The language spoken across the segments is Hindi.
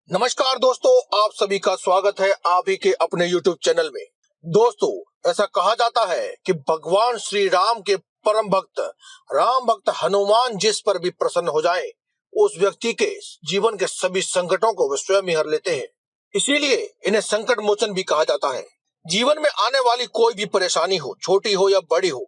नमस्कार दोस्तों, आप सभी का स्वागत है आप ही के अपने YouTube चैनल में। दोस्तों, ऐसा कहा जाता है कि भगवान श्री राम के परम भक्त राम भक्त हनुमान जिस पर भी प्रसन्न हो जाए, उस व्यक्ति के जीवन के सभी संकटों को वे स्वयं ही हर लेते हैं। इसीलिए इन्हें संकट मोचन भी कहा जाता है। जीवन में आने वाली कोई भी परेशानी हो, छोटी हो या बड़ी हो,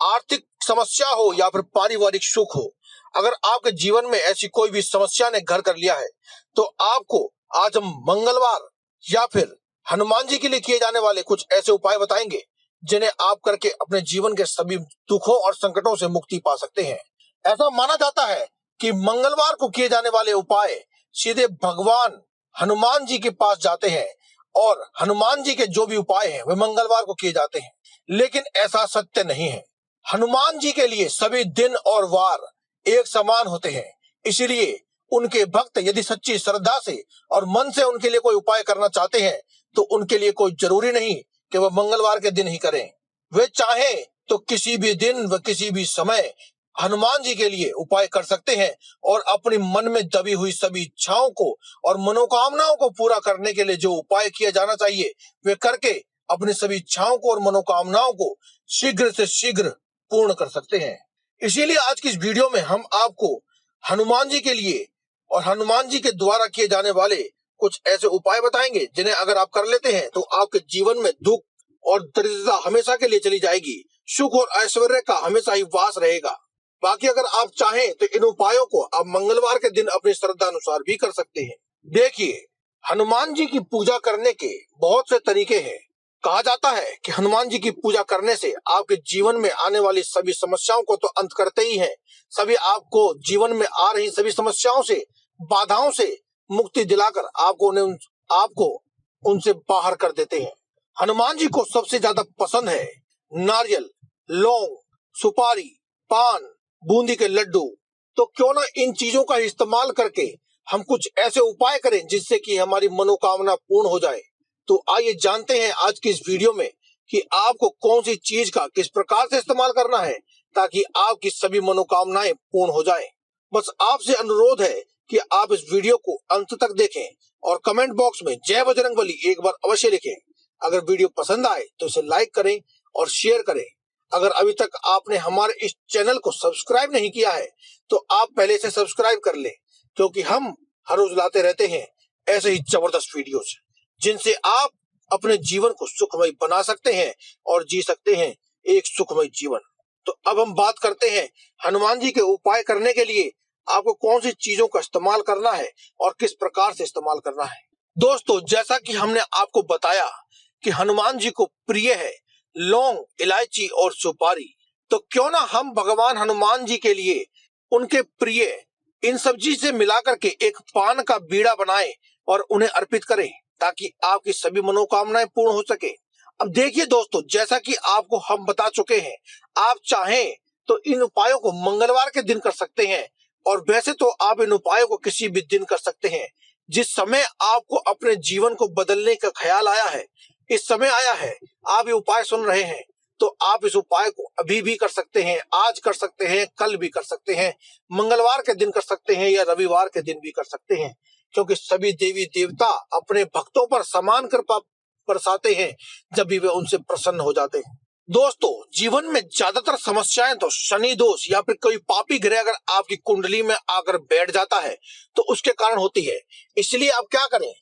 आर्थिक समस्या हो या फिर पारिवारिक सुख हो, अगर आपके जीवन में ऐसी कोई भी समस्या ने घर कर लिया है, तो आपको आज हम मंगलवार या फिर हनुमान जी के लिए किए जाने वाले कुछ ऐसे उपाय बताएंगे जिन्हें आप करके अपने जीवन के सभी दुखों और संकटों से मुक्ति पा सकते हैं। ऐसा माना जाता है कि मंगलवार को किए जाने वाले उपाय सीधे भगवान हनुमान जी के पास जाते हैं और हनुमान जी के जो भी उपाय हैं वे मंगलवार को किए जाते हैं, लेकिन ऐसा सत्य नहीं है। हनुमान जी के लिए सभी दिन और वार एक समान होते हैं। इसीलिए उनके भक्त यदि सच्ची श्रद्धा से और मन से उनके लिए कोई उपाय करना चाहते हैं तो उनके लिए कोई जरूरी नहीं कि वह मंगलवार के दिन ही करें। वे चाहें तो किसी भी दिन व किसी भी समय हनुमान जी के लिए उपाय कर सकते हैं और अपनी मन में दबी हुई सभी इच्छाओं को और मनोकामनाओं को पूरा करने के लिए जो उपाय किया जाना चाहिए वे करके अपनी सभी इच्छाओं को और मनोकामनाओं को शीघ्र से शीघ्र पूर्ण कर सकते हैं। इसीलिए आज की इस वीडियो में हम आपको हनुमान जी के लिए और हनुमान जी के द्वारा किए जाने वाले कुछ ऐसे उपाय बताएंगे जिन्हें अगर आप कर लेते हैं तो आपके जीवन में दुख और दरिद्रता हमेशा के लिए चली जाएगी, सुख और ऐश्वर्य का हमेशा ही वास रहेगा। बाकी अगर आप चाहें तो इन उपायों को आप मंगलवार के दिन अपनी श्रद्धा अनुसार भी कर सकते हैं। देखिए, हनुमान जी की पूजा करने के बहुत से तरीके हैं। कहा जाता है कि हनुमान जी की पूजा करने से आपके जीवन में आने वाली सभी समस्याओं को तो अंत करते ही हैं, सभी आपको जीवन में आ रही सभी समस्याओं से, बाधाओं से मुक्ति दिलाकर आपको उनसे बाहर कर देते हैं। हनुमान जी को सबसे ज्यादा पसंद है नारियल, लौंग, सुपारी, पान, बूंदी के लड्डू। तो क्यों ना इन चीजों का इस्तेमाल करके हम कुछ ऐसे उपाय करें जिससे कि हमारी मनोकामना पूर्ण हो जाए। तो आइए जानते हैं आज की इस वीडियो में कि आपको कौन सी चीज का किस प्रकार से इस्तेमाल करना है ताकि आपकी सभी मनोकामनाएं पूर्ण हो जाएं। बस आपसे अनुरोध है कि आप इस वीडियो को अंत तक देखें और कमेंट बॉक्स में जय बजरंगबली एक बार अवश्य लिखें। अगर वीडियो पसंद आए तो इसे लाइक करें और शेयर करें। अगर अभी तक आपने हमारे इस चैनल को सब्सक्राइब नहीं किया है तो आप पहले से सब्सक्राइब कर लें, क्योंकि हम हर रोज लाते रहते हैं ऐसे ही जबरदस्त वीडियोस जिनसे आप अपने जीवन को सुखमय बना सकते हैं और जी सकते हैं एक सुखमय जीवन। तो अब हम बात करते हैं हनुमान जी के उपाय करने के लिए आपको कौन सी चीजों का इस्तेमाल करना है और किस प्रकार से इस्तेमाल करना है। दोस्तों, जैसा कि हमने आपको बताया कि हनुमान जी को प्रिय है लौंग, इलायची और सुपारी, तो क्यों ना हम भगवान हनुमान जी के लिए उनके प्रिय इन सब चीज से मिलाकर के एक पान का बीड़ा बनाएं और उन्हें अर्पित करें ताकि आपकी सभी मनोकामनाएं पूर्ण हो सके। अब देखिए दोस्तों, जैसा कि आपको हम बता चुके हैं, आप चाहें तो इन उपायों को मंगलवार के दिन कर सकते हैं और वैसे तो आप इन उपायों को किसी भी दिन कर सकते हैं। जिस समय आपको अपने जीवन को बदलने का ख्याल आया है, इस समय आया है, आप ये उपाय सुन रहे हैं, तो आप इस उपाय को अभी भी कर सकते हैं, आज कर सकते हैं, कल भी कर सकते हैं, मंगलवार के दिन कर सकते हैं या रविवार के दिन भी कर सकते हैं, क्योंकि सभी देवी देवता अपने भक्तों पर समान कृपा बरसाते हैं जब भी वे उनसे प्रसन्न हो जाते हैं। दोस्तों, जीवन में ज्यादातर समस्याएं तो शनि दोष या फिर कोई पापी ग्रह अगर आपकी कुंडली में आकर बैठ जाता है तो उसके कारण होती है। इसलिए आप क्या करें,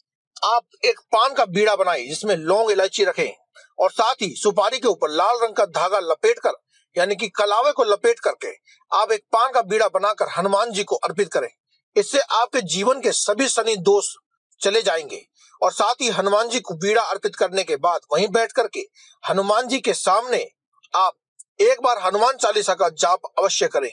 आप एक पान का बीड़ा बनाएं जिसमें लौंग, इलायची रखें और साथ ही सुपारी के ऊपर लाल रंग का धागा लपेटकर यानी कि कलावे को लपेट करके आप एक पान का बीड़ा बनाकर हनुमान जी को अर्पित करें। इससे आपके जीवन के सभी शनि दोष चले जाएंगे। और साथ ही हनुमान जी को बीड़ा अर्पित करने के बाद वहीं बैठ करके हनुमान जी के सामने आप एक बार हनुमान चालीसा का जाप अवश्य करें।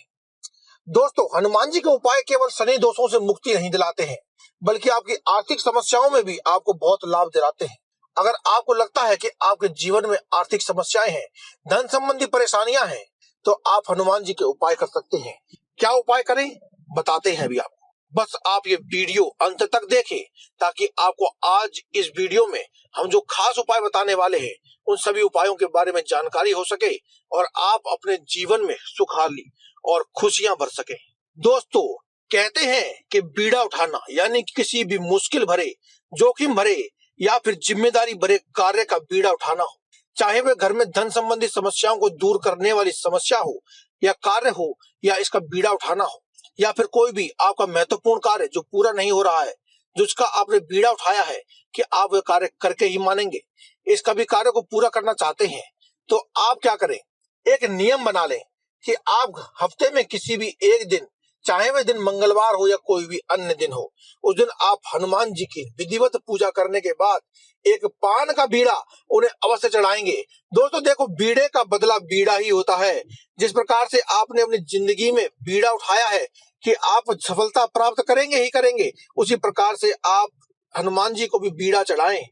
दोस्तों, हनुमान जी के उपाय केवल शनि दोषों से मुक्ति नहीं दिलाते हैं बल्कि आपकी आर्थिक समस्याओं में भी आपको बहुत लाभ दिलाते हैं। अगर आपको लगता है कि आपके जीवन में आर्थिक समस्याएं हैं, धन संबंधी परेशानियां हैं, तो आप हनुमान जी के उपाय कर सकते हैं। क्या उपाय करें बताते हैं अभी आपको। बस आप ये वीडियो अंत तक देखें ताकि आपको आज इस वीडियो में हम जो खास उपाय बताने वाले हैं उन सभी उपायों के बारे में जानकारी हो सके और आप अपने जीवन में सुखहाली और खुशियां भर सके। दोस्तों, कहते हैं कि बीड़ा उठाना यानी कि किसी भी मुश्किल भरे, जोखिम भरे या फिर जिम्मेदारी भरे कार्य का बीड़ा उठाना हो, चाहे वह घर में धन संबंधी समस्याओं को दूर करने वाली समस्या हो या कार्य हो, या इसका बीड़ा उठाना हो, या फिर कोई भी आपका महत्वपूर्ण कार्य जो पूरा नहीं हो रहा है, जिसका आपने बीड़ा उठाया है कि आप वह कार्य करके ही मानेंगे, इस कभी कार्य को पूरा करना चाहते हैं, तो आप क्या करें, एक नियम बना लें कि आप हफ्ते में किसी भी एक दिन, चाहे वह दिन मंगलवार हो या कोई भी अन्य दिन हो, उस दिन आप हनुमान जी की विधिवत पूजा करने के बाद एक पान का बीड़ा उन्हें अवश्य चढ़ाएंगे। दोस्तों देखो, बीड़े का बदला बीड़ा ही होता है। जिस प्रकार से आपने अपनी जिंदगी में बीड़ा उठाया है कि आप सफलता प्राप्त करेंगे ही करेंगे, उसी प्रकार से आप हनुमान जी को भी बीड़ा चढ़ाएं,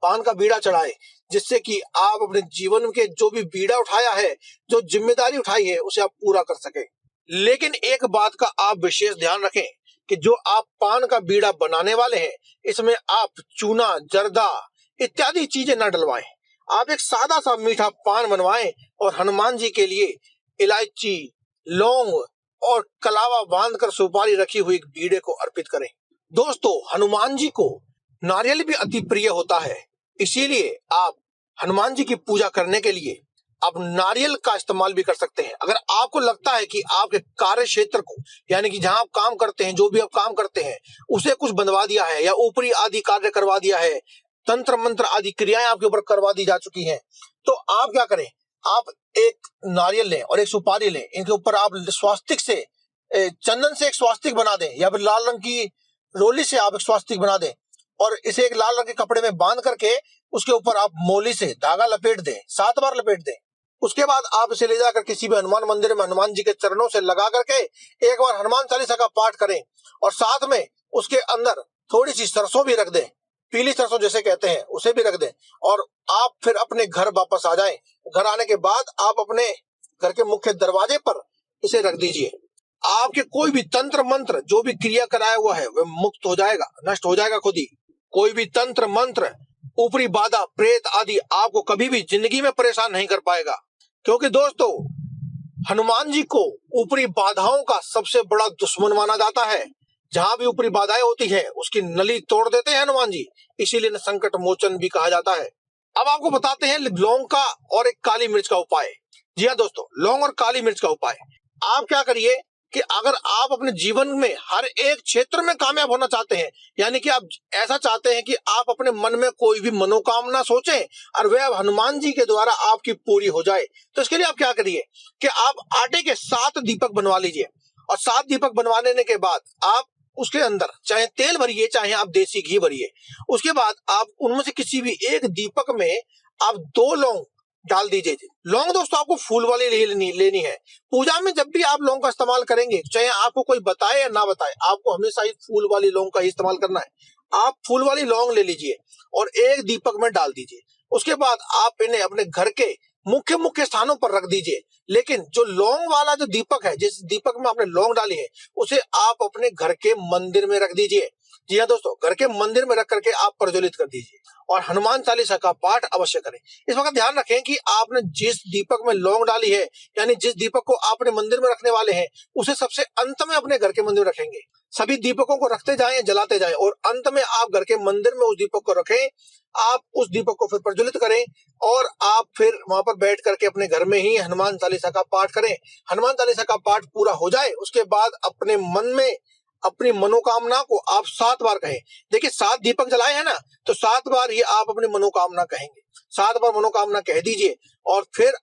पान का बीड़ा चढ़ाएं, जिससे कि आप अपने जीवन के जो भी बीड़ा उठाया है, जो जिम्मेदारी उठाई है, उसे आप पूरा कर सकें। लेकिन एक बात का आप विशेष ध्यान रखें कि जो आप पान का बीड़ा बनाने वाले हैं, इसमें आप चूना, जर्दा इत्यादि चीजें न डलवाएं। आप एक सादा सा मीठा पान बनवाएं और हनुमान जी के लिए इलायची, लौंग और कलावा बांधकर सुपारी रखी हुई बीड़े को अर्पित करें। दोस्तों, हनुमान जी को नारियल भी अति प्रिय होता है, इसीलिए आप हनुमान जी की पूजा करने के लिए आप नारियल का इस्तेमाल भी कर सकते हैं। अगर आपको लगता है कि आपके कार्य क्षेत्र को, यानी कि जहां आप काम करते हैं, जो भी आप काम करते हैं, उसे कुछ बनवा दिया है या ऊपरी आदि कार्य करवा दिया है, तंत्र मंत्र आदि क्रियाएं आपके ऊपर करवा दी जा चुकी हैं, तो आप क्या करें, आप एक नारियल लें और एक सुपारी लें, इनके ऊपर आप स्वास्तिक से, चंदन से एक स्वास्तिक बना दें, या फिर लाल रंग की रोली से आप एक स्वास्तिक बना दें और इसे एक लाल रंग के कपड़े में बांध करके उसके ऊपर आप मोली से धागा लपेट दें, 7 बार लपेट दें। उसके बाद आप इसे ले जाकर किसी भी हनुमान मंदिर में हनुमान जी के चरणों से लगा करके एक बार हनुमान चालीसा का पाठ करें और साथ में उसके अंदर थोड़ी सी सरसों भी रख दें, पीली सरसों जैसे कहते हैं, उसे भी रख दें और आप फिर अपने घर वापस आ जाएं। घर आने के बाद आप अपने घर के मुख्य दरवाजे पर इसे रख दीजिए। आपके कोई भी तंत्र मंत्र जो भी क्रिया कराया हुआ है वह मुक्त हो जाएगा, नष्ट हो जाएगा खुद ही। कोई भी तंत्र मंत्र, ऊपरी बाधा, प्रेत आदि आपको कभी भी जिंदगी में परेशान नहीं कर पाएगा, क्योंकि दोस्तों हनुमान जी को ऊपरी बाधाओं का सबसे बड़ा दुश्मन माना जाता है। जहां भी ऊपरी बाधाएं होती हैं उसकी नली तोड़ देते हैं हनुमान जी, इसीलिए संकट मोचन भी कहा जाता है। अब आपको बताते हैं लौंग का और एक काली मिर्च का उपाय। जी हाँ दोस्तों, लौंग और काली मिर्च का उपाय। आप क्या करिए कि अगर आप अपने जीवन में हर एक क्षेत्र में कामयाब होना चाहते हैं, यानी कि आप ऐसा चाहते हैं कि आप अपने मन में कोई भी मनोकामना सोचें और वह हनुमान जी के द्वारा आपकी पूरी हो जाए, तो इसके लिए आप क्या करिए कि आप आटे के 7 दीपक बनवा लीजिए और 7 दीपक बनवा लेने के बाद आप उसके अंदर चाहे तेल भरिए, चाहे आप देसी घी भरिए। उसके बाद आप उनमें से किसी भी एक दीपक में आप 2 लौंग डाल दीजिए। लौंग दोस्तों आपको फूल वाली लेनी है। पूजा में जब भी आप लौंग का इस्तेमाल करेंगे, चाहे आपको कोई बताए या ना बताए, आपको हमेशा ही फूल वाली लौंग का ही इस्तेमाल करना है। आप फूल वाली लौंग ले लीजिए और एक दीपक में डाल दीजिए। उसके बाद आप इन्हें अपने घर के मुख्य मुख्य स्थानों पर रख दीजिए। लेकिन जो लौंग वाला जो दीपक है, जिस दीपक में आपने लौंग डाली है, उसे आप अपने घर के मंदिर में रख दीजिए। जी हाँ दोस्तों, घर के मंदिर में रख करके आप प्रज्वलित कर दीजिए और हनुमान चालीसा का पाठ अवश्य करें। इस वक्त ध्यान रखें कि आपने जिस दीपक में लौंग डाली है, यानी जिस दीपक को आप अपने मंदिर में रखने वाले हैं, उसे सबसे अंत में अपने घर के मंदिर में रखेंगे। सभी दीपकों को रखते जाएं, जलाते जाएं और अंत में आप घर के मंदिर में उस दीपक को रखें। आप उस दीपक को फिर प्रज्वलित करें और आप फिर वहां पर बैठ करके अपने घर में ही हनुमान चालीसा का पाठ करें। हनुमान चालीसा का पाठ पूरा हो जाए उसके बाद अपने मन में अपनी मनोकामना को आप 7 बार कहें। देखिए 7 दीपक जलाए हैं ना, तो 7 बार ही आप अपनी मनोकामना कहेंगे। 7 बार मनोकामना कह दीजिए और फिर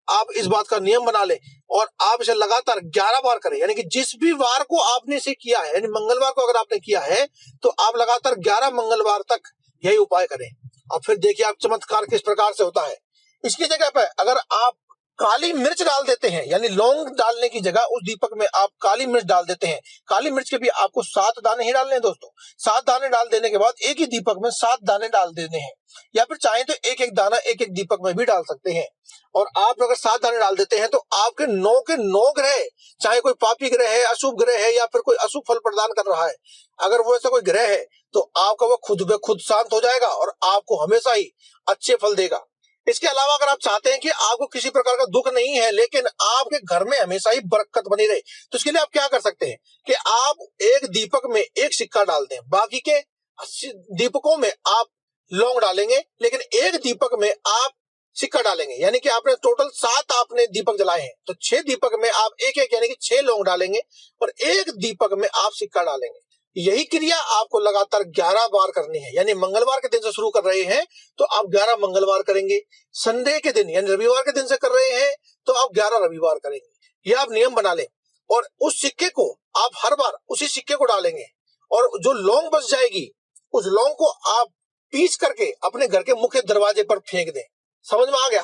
आप इस बात का नियम बना लें और आप इसे लगातार 11 बार करें। यानी कि जिस भी वार को आपने इसे किया है, यानी मंगलवार को अगर आपने किया है, तो आप लगातार 11 मंगलवार तक यही उपाय करें और फिर देखिए आप चमत्कार किस प्रकार से होता है। इसकी जगह पर अगर आप काली मिर्च डाल देते हैं, यानी लौंग डालने की जगह उस दीपक में आप काली मिर्च डाल देते हैं। काली मिर्च के भी आपको 7 दाने ही डालने हैं दोस्तों। 7 दाने डाल देने के बाद एक ही दीपक में 7 दाने डाल देने हैं, या फिर चाहे तो एक एक दाना एक एक दीपक में भी डाल सकते हैं। और आप अगर 7 दाने डाल देते हैं तो आपके 9 के 9 ग्रह, चाहे कोई पापी ग्रह है, अशुभ ग्रह है या फिर कोई अशुभ फल प्रदान कर रहा है, अगर वो ऐसा कोई ग्रह है तो आपका वो खुद ब खुद शांत हो जाएगा और आपको हमेशा ही अच्छे फल देगा। इसके अलावा अगर आप चाहते हैं कि आपको किसी प्रकार का दुख नहीं है लेकिन आपके घर में हमेशा ही बरकत बनी रहे, तो इसके लिए आप क्या कर सकते हैं कि आप एक दीपक में एक सिक्का डाल दें, बाकी के 80 दीपकों में आप लौंग डालेंगे, लेकिन एक दीपक में आप सिक्का डालेंगे। यानी कि आपने टोटल 7 आपने दीपक जलाए हैं, तो 6 दीपक में आप एक एक यानी कि 6 लौंग डालेंगे और एक दीपक में आप सिक्का डालेंगे। यही क्रिया आपको लगातार 11 बार करनी है। यानी मंगलवार के दिन से शुरू कर रहे हैं तो आप 11 मंगलवार करेंगे, संडे के दिन यानी रविवार के दिन से कर रहे हैं तो आप 11 रविवार करेंगे। यह आप नियम बना लें और उस सिक्के को आप हर बार उसी सिक्के को डालेंगे और जो लौंग बच जाएगी उस लौंग को आप पीस करके अपने घर के मुख्य दरवाजे पर फेंक दें। समझ में आ गया?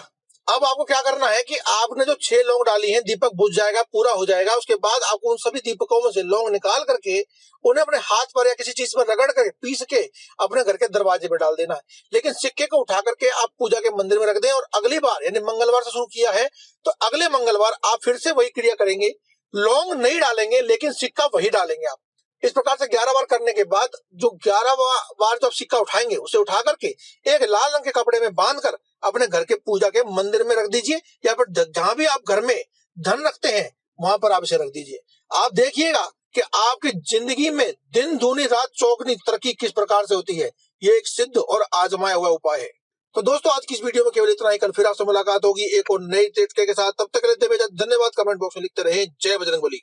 अब आपको क्या करना है कि आपने जो 6 लौंग डाली हैं, दीपक बुझ जाएगा, पूरा हो जाएगा। उसके बाद आपको उन सभी दीपकों में से लौंग निकाल करके उन्हें अपने हाथ पर या किसी चीज पर रगड़ करके पीस के अपने घर के दरवाजे पर डाल देना है। लेकिन सिक्के को उठा करके आप पूजा के मंदिर में रख दें और अगली बार यानी मंगलवार से शुरू किया है तो अगले मंगलवार आप फिर से वही क्रिया करेंगे, लौंग नहीं डालेंगे लेकिन सिक्का वही डालेंगे आप। इस प्रकार से 11 बार करने के बाद जो 11 बार जो आप सिक्का उठाएंगे उसे उठा करके एक लाल रंग के कपड़े में बांधकर अपने घर के पूजा के मंदिर में रख दीजिए या फिर जहां भी आप घर में धन रखते हैं वहां पर आप इसे रख दीजिए। आप देखिएगा कि आपकी जिंदगी में दिन दूनी रात चौगनी तरक्की किस प्रकार से होती है। ये एक सिद्ध और आजमाया हुआ उपाय है। तो दोस्तों आज की इस वीडियो में केवल इतना ही। कल फिर आपसे मुलाकात होगी एक और नई टिप्स के साथ। तब तक के लिए धन्यवाद। कमेंट बॉक्स में लिखते रहे जय बजरंगबली।